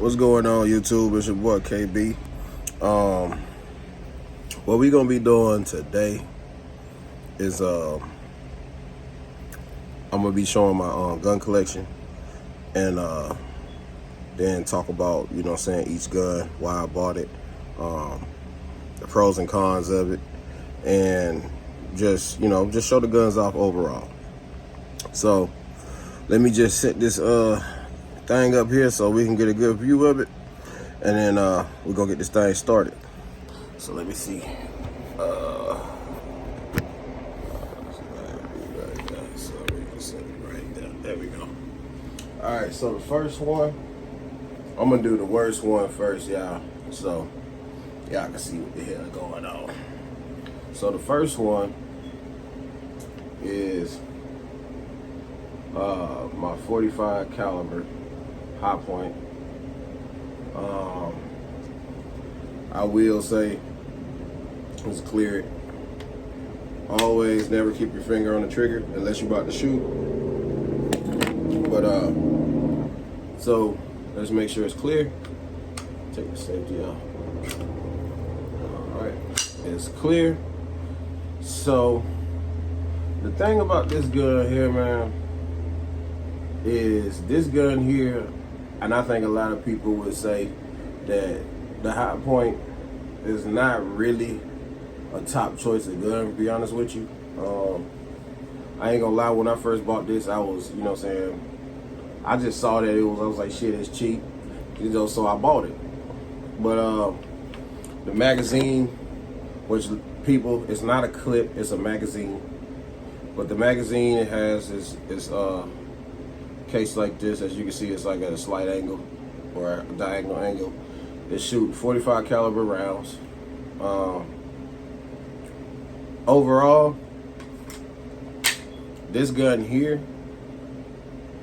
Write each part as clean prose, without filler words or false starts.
What's going on, YouTube? It's your boy KB. What we gonna be doing today is I'm gonna be showing my gun collection and then talk about, you know what I'm saying, each gun, why I bought it, the pros and cons of it, and just, you know, just show the guns off overall. So let me just set this thing up here so we can get a good view of it, and then we're gonna get this thing started. So let me see. So we can set it right there. There we go. All right, so the first one, I'm gonna do the worst one first, y'all. So y'all can see what the hell going on. So the first one is my 45 caliber Hi-Point. I will say it's cleared. Always never keep your finger on the trigger unless you're about to shoot. But so let's make sure it's clear. Take the safety out. Alright, it's clear. So the thing about this gun here, man, is this gun here, and I think a lot of people would say that the Hi-Point is not really a top choice of gun, to be honest with you. I ain't gonna lie, when I first bought this, I was, you know what I'm saying, I just saw that I was like, shit, it's cheap, you know, so I bought it. But the magazine, which people, it's not a clip, it's a magazine. But the magazine, it has this case like this. As you can see, it's like at a slight angle or a diagonal angle. It shoot 45 caliber rounds. Overall, this gun here,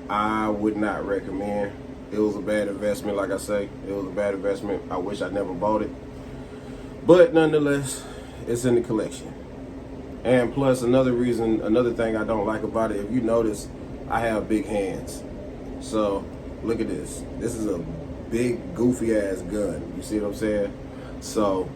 I would not recommend. It was a bad investment, like I say. It was a bad investment. I wish I never bought it. But nonetheless, it's in the collection. And plus, another thing I don't like about it, if you notice, I have big hands. So, look at this. This is a big, goofy ass gun. You see what I'm saying? So,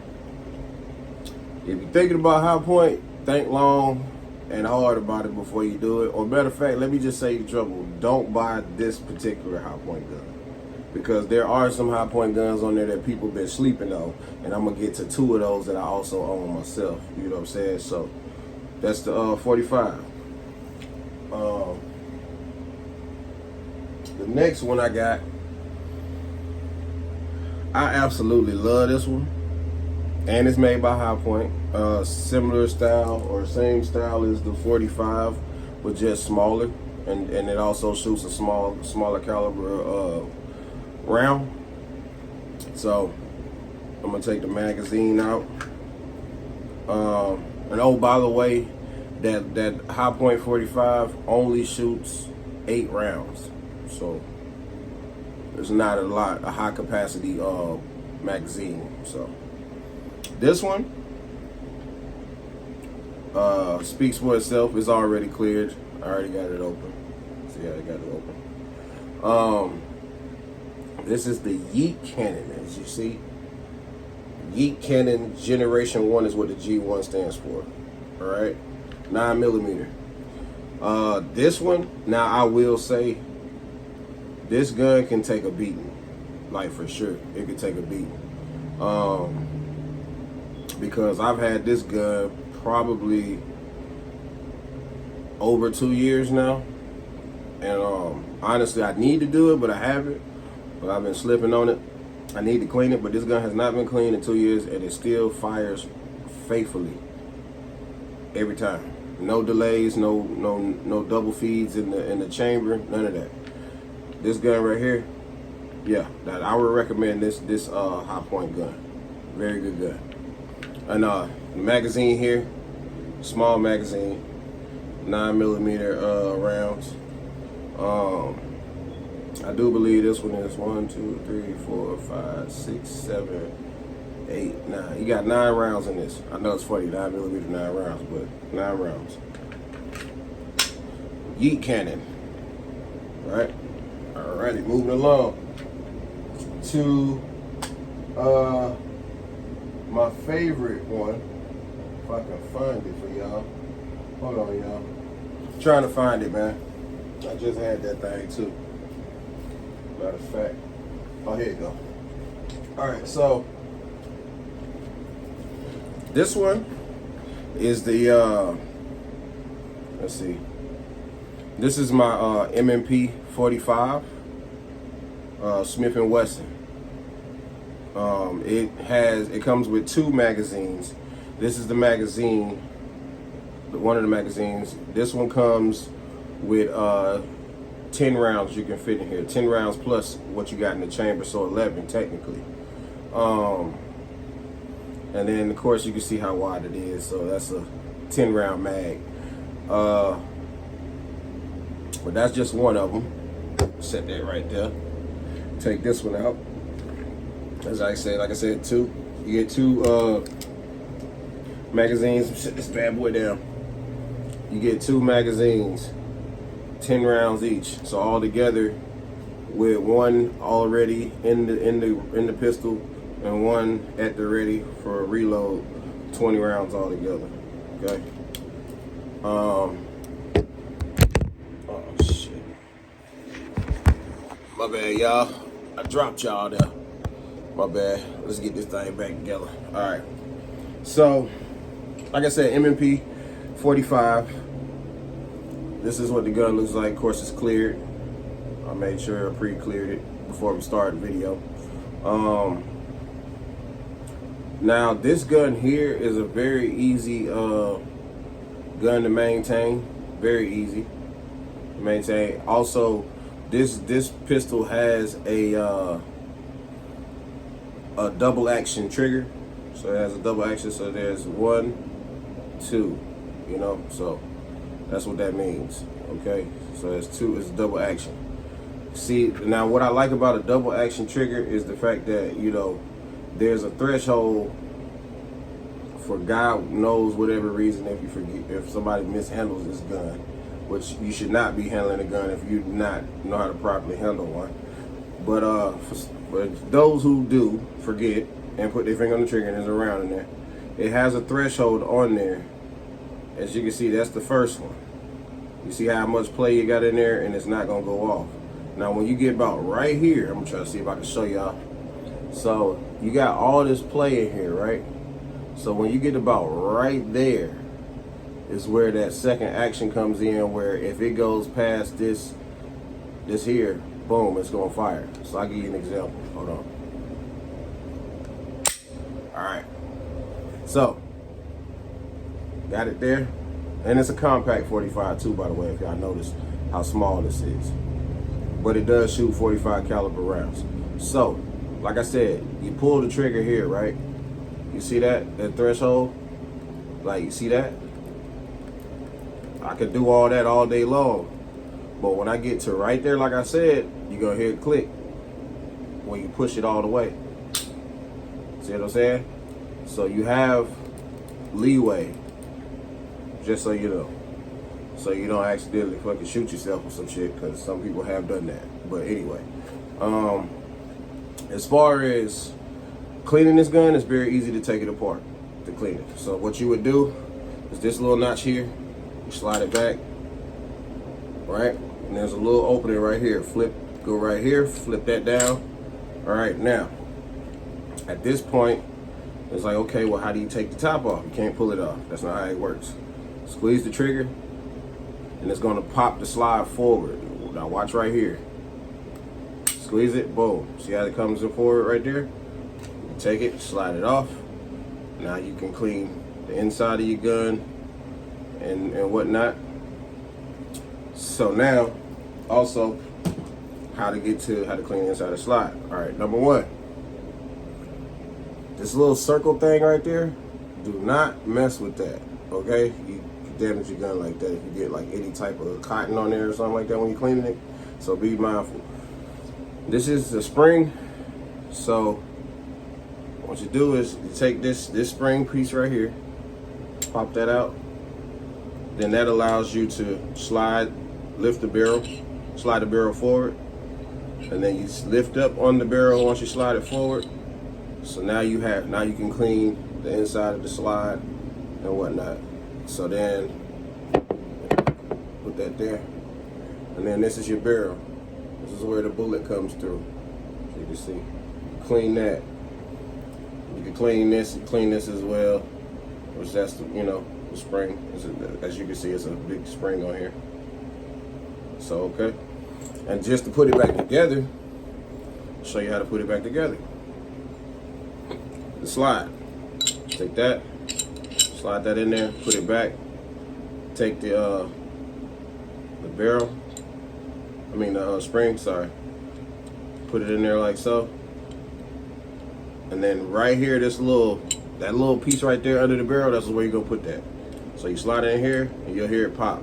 if you're thinking about Hi-Point, think long and hard about it before you do it. Or matter of fact, let me just save you trouble. Don't buy this particular Hi-Point gun, because there are some Hi-Point guns on there that people been sleeping on, and I'm gonna get to two of those that I also own myself. You know what I'm saying? So that's the 45. The next one I got, I absolutely love this one, and it's made by Hi-Point. Similar style or same style as the 45, but just smaller, and it also shoots a smaller caliber round. So I'm gonna take the magazine out. And oh, by the way, that Hi-Point 45 only shoots 8 rounds, so there's not a high capacity magazine. So this one speaks for itself. It's already cleared. I already got it open. See how I got it open. This is the Yeet Cannon, as you see. Yeet Cannon Generation 1 is what the G1 stands for. Alright? 9mm. This one, now I will say, this gun can take a beating. Like, for sure. It can take a beating. Because I've had this gun probably over 2 years now. And honestly, I need to do it, but I haven't. But I've been slipping on it. I need to clean it, but this gun has not been cleaned in 2 years, and it still fires faithfully every time. No delays, no double feeds in the chamber, none of that. This gun right here, yeah, that I would recommend this Hi-Point gun. Very good gun. And the magazine here, small magazine, 9mm rounds. I do believe this one is 1, 2, 3, 4, 5, 6, 7, 8, 9. You got 9 rounds in this. I know it's funny, 9mm, 9 rounds, but 9 rounds. Yeet Cannon. Right? Alrighty, moving along. to my favorite one. If I can find it for y'all. Hold on, y'all. Trying to find it, man. I just had that thing too. Matter of fact. Oh, here you go. Alright, so this one is the let's see. This is my M&P 45 Smith & Wesson. It comes with 2 magazines. This is the magazine, one of the magazines. This one comes with 10 rounds you can fit in here. 10 rounds plus what you got in the chamber, so 11 technically. And then of course you can see how wide it is, so that's a 10 round mag. But that's just one of them. Set that right there. Take this one out. As I said, like I said, 2. You get 2 magazines. Set this bad boy down. You get 2 magazines, 10 rounds each. So all together, with one already in the pistol and one at the ready for a reload, 20 rounds all together. Okay. Oh shit. My bad, y'all. I dropped y'all there. My bad. Let's get this thing back together. All right. So, like I said, M&P 45. This is what the gun looks like. Of course, it's cleared. I made sure I pre-cleared it before we started the video. Now, this gun here is a very easy gun to maintain. Very easy to maintain. Also, this pistol has a double action trigger. So it has a double action. So there's 1, 2. You know, so that's what that means. Okay, so it's 2. It's double action. See, now what I like about a double action trigger is the fact that, you know, there's a threshold for God knows whatever reason if somebody mishandles this gun, which you should not be handling a gun if you do not know how to properly handle one. But for those who do forget and put their finger on the trigger and there's a round in there, it has a threshold on there. As you can see, that's the first one. You see how much play you got in there, and it's not gonna go off. Now when you get about right here, I'm gonna try to see if I can show y'all. So you got all this play in here, right? So when you get about right there is where that second action comes in, where if it goes past this here, boom, it's gonna fire. So I'll give you an example. Hold on. All right. So got it there. And it's a compact 45 too, by the way, if y'all notice how small this is. But it does shoot 45 caliber rounds. So, like I said, you pull the trigger here, right? You see that threshold? Like, you see that? I could do all that all day long. But when I get to right there, like I said, you're gonna hear it click when you push it all the way. See what I'm saying? So you have leeway, just so you know. So you don't accidentally fucking shoot yourself or some shit, because some people have done that. But anyway, as far as cleaning this gun, it's very easy to take it apart to clean it. So what you would do is this little notch here, you slide it back, right? And there's a little opening right here. Go right here, flip that down. All right, now, at this point, it's like, okay, well, how do you take the top off? You can't pull it off. That's not how it works. Squeeze the trigger, and it's gonna pop the slide forward. Now watch right here. Squeeze it, boom. See how it comes in forward right there? You take it, slide it off. Now you can clean the inside of your gun and whatnot. So now, also, how to clean the inside of the slide. All right, number 1. This little circle thing right there, do not mess with that, okay? You can damage your gun like that if you get like any type of cotton on there or something like that when you're cleaning it. So be mindful. This is the spring. So what you do is you take this spring piece right here, pop that out. Then that allows you to lift the barrel, slide the barrel forward. and then you just lift up on the barrel once you slide it forward. So now you can clean the inside of the slide and whatnot. So then put that there, and then this is your barrel. This is where the bullet comes through. So you can see, clean that. You can clean this as well, which that's the, the spring. As you can see, it's a big spring on here. So okay, and just to put it back together, I'll show you how to put it back together. The slide, take that, slide that in there, put it back. Take the barrel, the spring, sorry. Put it in there like so. And then right here, that little piece right there under the barrel, that's where you're gonna put that. So you slide it in here and you'll hear it pop.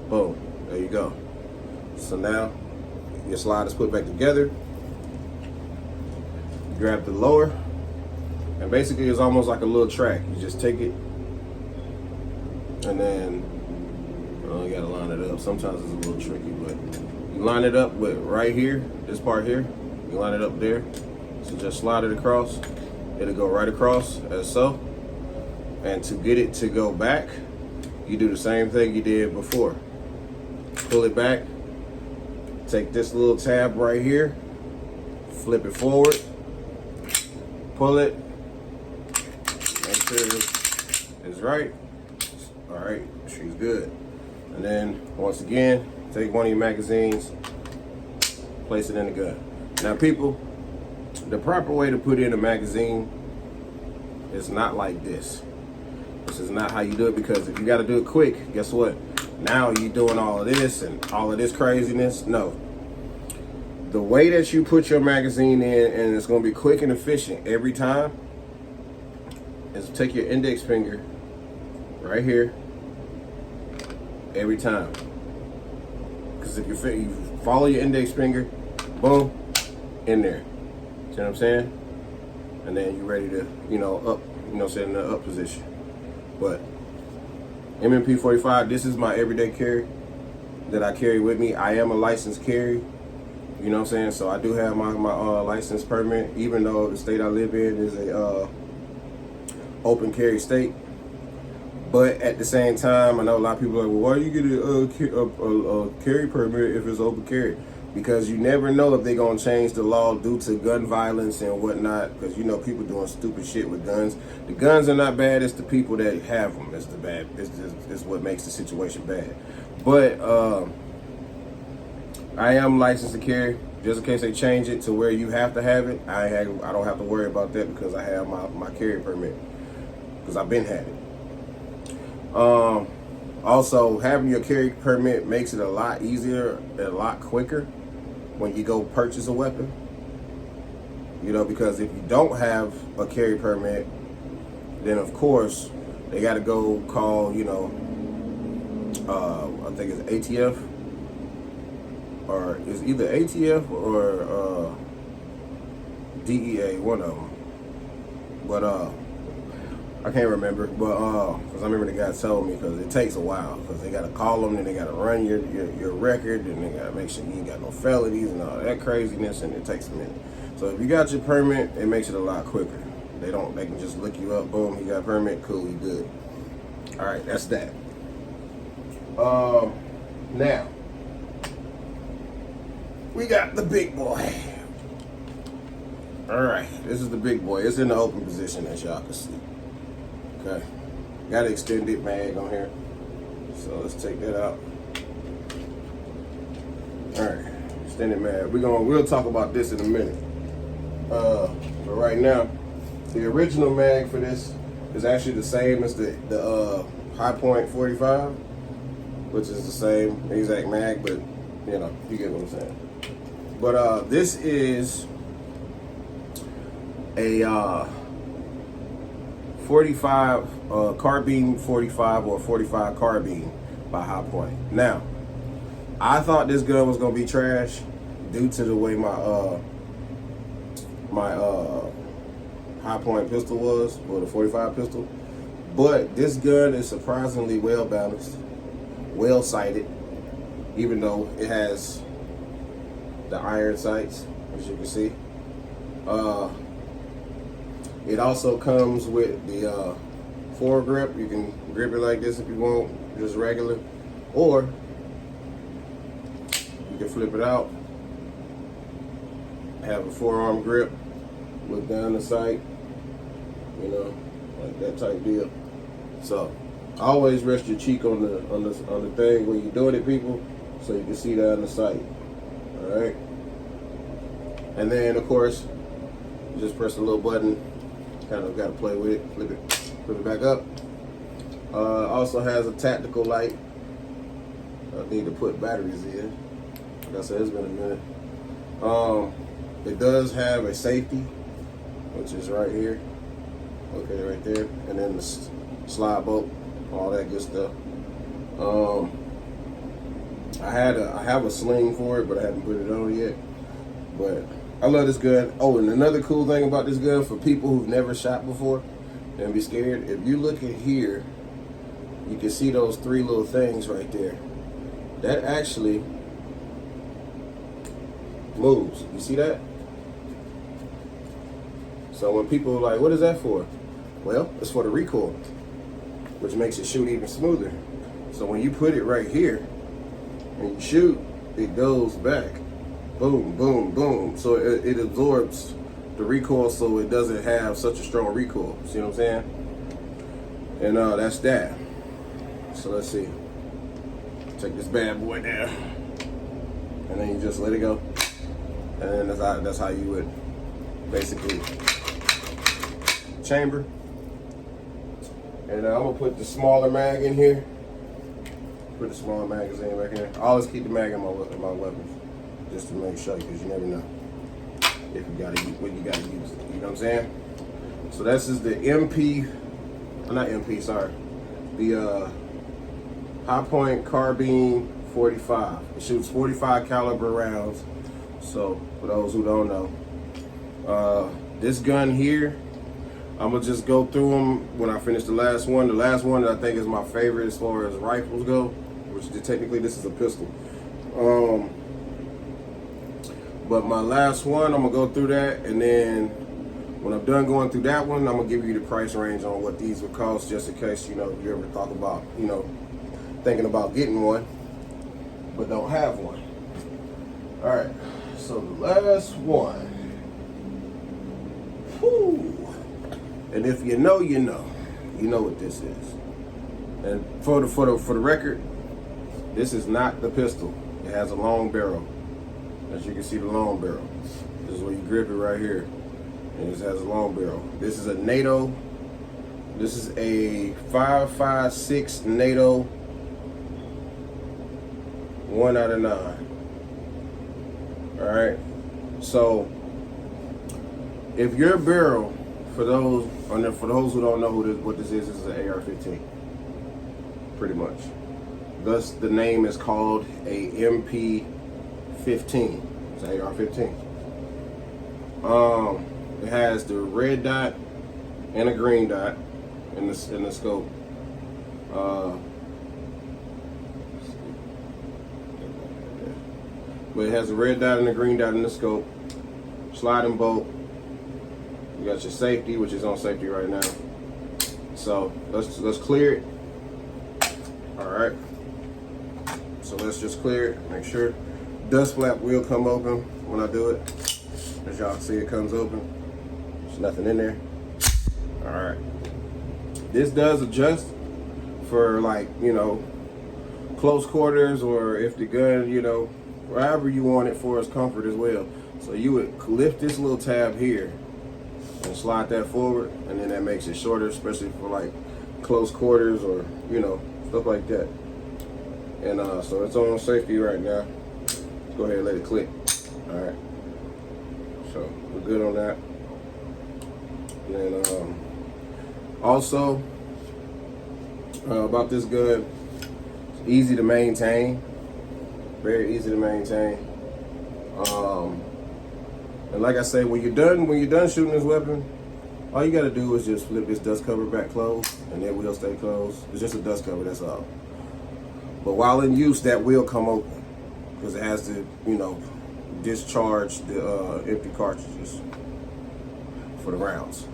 Boom, there you go. So now your slide is put back together. You grab the lower, and basically it's almost like a little track. You just take it, and then you gotta line it up. Sometimes it's a little tricky, but you line it up with right here, this part here, you line it up there. So just slide it across. It'll go right across as so. And to get it to go back, you do the same thing you did before. Pull it back, take this little tab right here, flip it forward, pull it, make sure it's right. All right, she's good. And then once again, take one of your magazines, place it in the gun. Now people, the proper way to put in a magazine is not like this. This is not how you do it, because if you got to do it quick, guess what? Now you're doing all of this and all of this craziness. No. The way that you put your magazine in, and it's going to be quick and efficient every time, is take your index finger right here every time. Because if you follow your index finger, boom, in there. See what I'm saying? And then you're ready to, up, sit in the up position. But M&P 45, this is my everyday carry that I carry with me. I am a licensed carry, you know what I'm saying? So I do have my license permit, even though the state I live in is a open carry state. But at the same time, I know a lot of people are like, well, why do you get a carry permit if it's open carry? Because you never know if they're going to change the law due to gun violence and whatnot. Because, people doing stupid shit with guns. The guns are not bad. It's the people that have them. It's the bad. It's what makes the situation bad. But I am licensed to carry. Just in case they change it to where you have to have it, I don't have to worry about that, because I have my carry permit. Because I've been had it. Also, having your carry permit makes it a lot easier and a lot quicker when you go purchase a weapon. Because if you don't have a carry permit, then of course they got to go call, I think it's ATF, or it's either ATF or DEA, one of them. But I can't remember, but because I remember the guy told me, because it takes a while, because they got to call them, and they got to run your record, and they got to make sure you ain't got no felonies and all that craziness, and it takes a minute. So if you got your permit, it makes it a lot quicker. They can just look you up, boom, you got a permit, cool, you good. All right, that's that. Now we got the big boy. All right, this is the big boy. It's in the open position, as y'all can see. Okay, got an extended mag on here, so let's take that out. All right, extended mag. We'll talk about this in a minute. But right now, the original mag for this is actually the same as the Hi-Point 45, which is the same exact mag, but you get what I'm saying. But this is a 45 carbine 45, or 45 carbine by Hi-Point. Now, I thought this gun was gonna be trash due to the way my Hi-Point pistol was, or the 45 pistol. But this gun is surprisingly well balanced, well sighted, even though it has the iron sights, as you can see. It also comes with the foregrip. You can grip it like this if you want, just regular, or you can flip it out, have a forearm grip, look down the sight, you know, like that type deal. So always rest your cheek on the thing when you're doing it, people, so you can see down the sight. All right, and then of course you just press the little button. Kind of got to play with it, flip it back up. Also has a tactical light. I need to put batteries in. Like I said, it's been a minute. It does have a safety, which is right here. Okay, right there. And then the slide bolt, all that good stuff. I have a sling for it, but I haven't put it on yet. But I love this gun. Oh, and another cool thing about this gun for people who've never shot before and be scared, if you look at here, you can see those three little things right there. That actually moves. You see that? So when people are like, what is that for? Well, it's for the recoil, which makes it shoot even smoother. So when you put it right here and you shoot, it goes back. Boom, boom, boom. So it absorbs the recoil, so it doesn't have such a strong recoil. See what I'm saying? And that's that. So let's see. Take this bad boy down, and then you just let it go. And then that's how you would basically chamber. And I'm gonna put the smaller mag in here. Put the smaller magazine back here. I always keep the mag in my weapons, just to make sure, because you never know if you gotta when you gotta use it. You know what I'm saying? So this is the the Hi-Point Carbine 45. It shoots 45 caliber rounds. So for those who don't know, this gun here, I'm gonna just go through them when I finish the last one. The last one that I think is my favorite as far as rifles go, which technically this is a pistol. But my last one, I'm gonna go through that, and then when I'm done going through that one, I'm gonna give you the price range on what these would cost, just in case, you know, you ever thought about, you know, thinking about getting one, but don't have one. All right, so the last one. Whew. And if you know, you know what this is. And for the record, this is not the pistol. It has a long barrel. As you can see, the long barrel. This is where you grip it right here. And it has a long barrel. This is a NATO. This is a 5.56 NATO 1 out of 9. All right. So if your barrel, for those who don't know what this is an AR-15, pretty much. Thus, the name is called a MP-15. It's an AR-15. It has the red dot and a green dot in the scope. But it has a red dot and a green dot in the scope. Sliding bolt. You got your safety, which is on safety right now. So let's clear it. All right. So let's just clear it. Make sure dust flap will come open when I do it. As y'all see, it comes open. There's nothing in there. All right. This does adjust for, like, you know, close quarters, or if the gun, you know, wherever you want it for its comfort as well. So you would lift this little tab here and slide that forward, and then that makes it shorter, especially for like close quarters or, you know, stuff like that. And so it's on safety right now. Let's go ahead and let it click. All right. So we're good on that. And also about this gun, it's easy to maintain. Very easy to maintain. And like I say, when you're done shooting this weapon, all you gotta do is just flip this dust cover back closed, and that will stay closed. It's just a dust cover, that's all. But while in use, that will come open, because it has to, you know, discharge the empty cartridges for the rounds.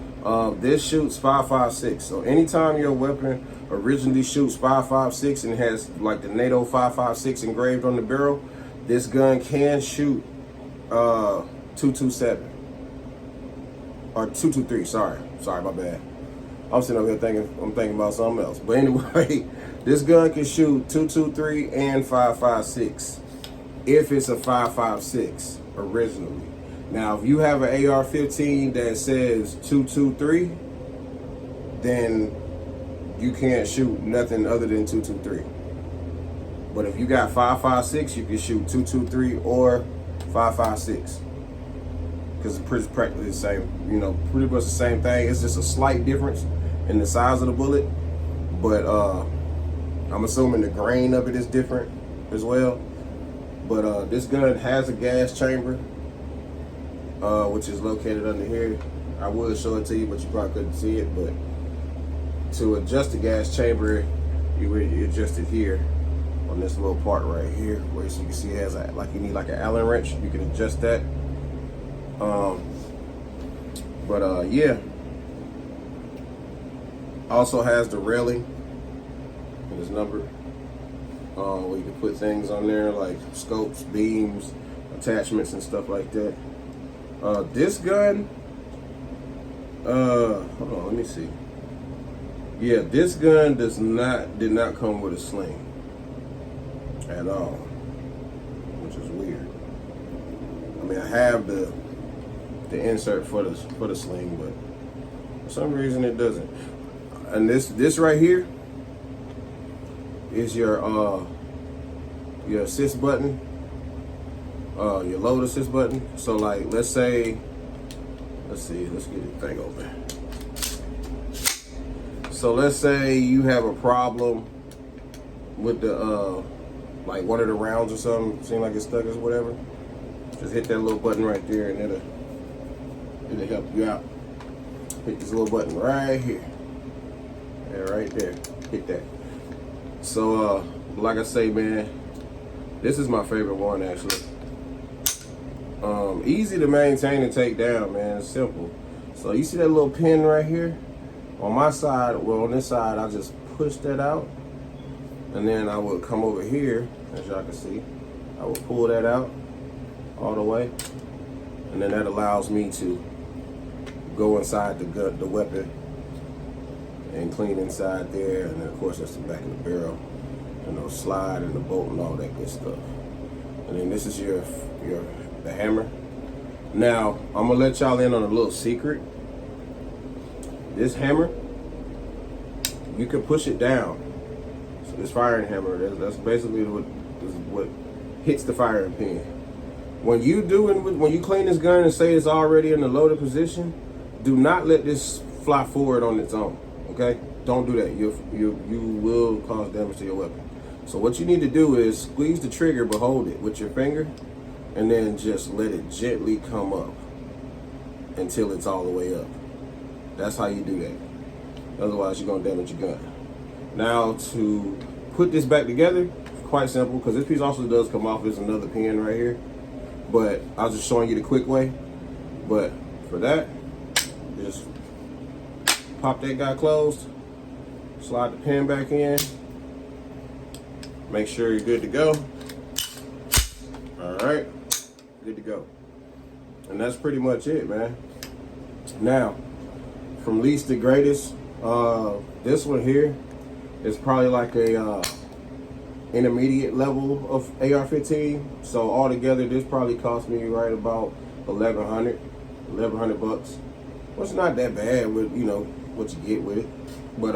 This shoots 5.56. So anytime your weapon originally shoots 5.56 and has like the NATO 5.56 engraved on the barrel, this gun can shoot 227 or 223. Sorry, my bad. I'm sitting over here I'm thinking about something else. But anyway, this gun can shoot 223 and 5.56 if it's a 5.56 originally. Now, if you have an AR-15 that says 223, then you can't shoot nothing other than 223. But if you got 5.56, you can shoot 223 or 5.56. Because it's pretty practically the same, pretty much the same thing. It's just a slight difference in the size of the bullet. But I'm assuming the grain of it is different as well. But this gun has a gas chamber, which is located under here. I would show it to you, but you probably couldn't see it. But to adjust the gas chamber, you adjust it here on this little part right here, where you can see it has you need like an Allen wrench. You can adjust that. Yeah. Also has the railing and it's numbered. Where you can put things on there like scopes, beams, attachments, and stuff like that. This gun, hold on, let me see. Yeah, this gun did not come with a sling at all, which is weird. I mean, I have the insert for the sling, but for some reason it doesn't. And this right here is your assist button, your load assist button. So like, let's get the thing open. So let's say you have a problem with the like one of the rounds or something, seem like it's stuck or whatever. Just hit that little button right there and it'll help you out. Hit this little button right here. Yeah, right there. Hit that. So like I say, man, this is my favorite one actually. Easy to maintain and take down, man. It's simple. So you see that little pin right here? On my side, on this side, I just push that out. And then I would come over here, as y'all can see. I would pull that out all the way. And then that allows me to go inside the weapon and clean inside there. And then of course that's the back of the barrel. Slide and the bolt and all that good stuff. And then this is the hammer. Now, I'm gonna let y'all in on a little secret. This hammer, you can push it down. So this firing hammer, that's basically what hits the firing pin. When you clean this gun and say it's already in the loaded position, do not let this fly forward on its own. Okay? Don't do that. You will cause damage to your weapon. So what you need to do is squeeze the trigger, but hold it with your finger, and then just let it gently come up until it's all the way up. That's how you do that. Otherwise, you're gonna damage your gun. Now, to put this back together, quite simple, because this piece also does come off. There's another pin right here, but I was just showing you the quick way. But for that, just pop that guy closed, slide the pin back in, make sure you're good to go. All right, good to go. And that's pretty much it, man. Now, from least to greatest, this one here is probably like a intermediate level of AR-15. So altogether, this probably cost me right about $1,100 bucks. Which is not that bad with what you get with it, but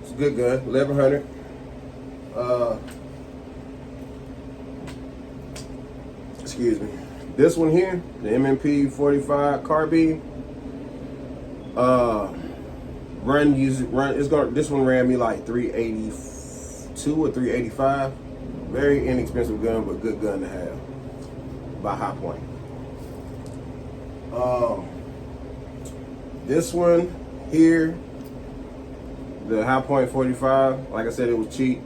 it's a good gun. $1,100. Excuse me. This one here, the M&P 45 carbine. This one ran me like 382 or 385. Very inexpensive gun, but good gun to have by High Point. This one here, the High Point 45, like I said, it was cheap.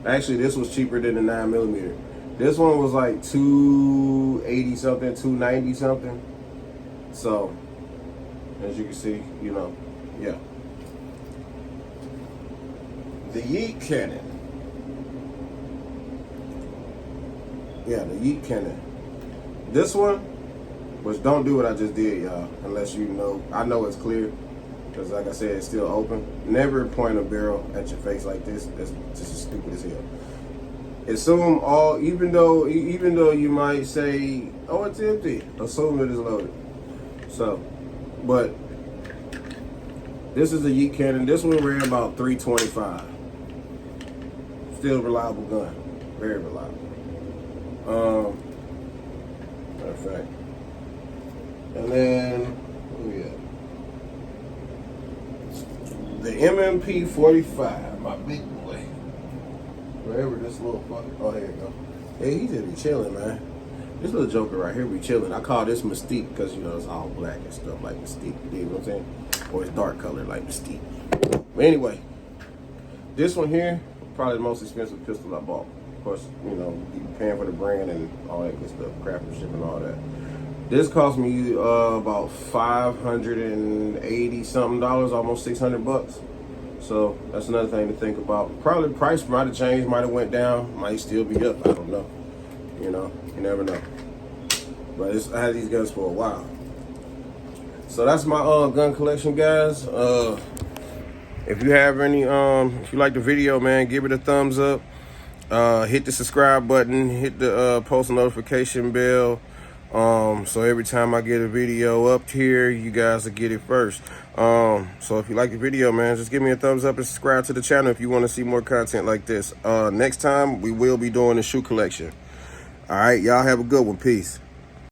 Actually, this was cheaper than the 9mm. This one was like $280 something, $290 something. So, as you can see, you know, yeah. The Yeet Cannon. Yeah, the Yeet Cannon. This one, which don't do what I just did, y'all, unless you know. I know it's clear, because like I said, it's still open. Never point a barrel at your face like this. That's just as stupid as hell. Assume all, even though you might say, oh, it's empty, assume it is loaded. So, but this is a Yeet Cannon. This one ran about $325. Still a reliable gun, very reliable. Matter of fact, and then the MMP 45, my big boy. Wherever this little fucker. Oh, there you go. Hey, he just be chilling, man. This little joker right here be chilling. I call this Mystique because, you know, it's all black and stuff like Mystique. You know what I'm saying? Or it's dark color like Mystique. But anyway, this one here, probably the most expensive pistol I bought. Of course, you know, you paying for the brand and all that good stuff, craftsmanship and all that. This cost me about $580 something, almost $600. So that's another thing to think about. Probably the price might have changed, might have went down, might still be up. I don't know. You know, you never know. But I had these guns for a while. So that's my gun collection, guys. If you have any, if you like the video, man, give it a thumbs up. Hit the subscribe button. Hit the post notification bell. So every time I get a video up here, you guys will get it first. So if you like the video, man, just give me a thumbs up and subscribe to the channel if you want to see more content like this. Next time, we will be doing the shoe collection. All right, y'all have a good one. Peace.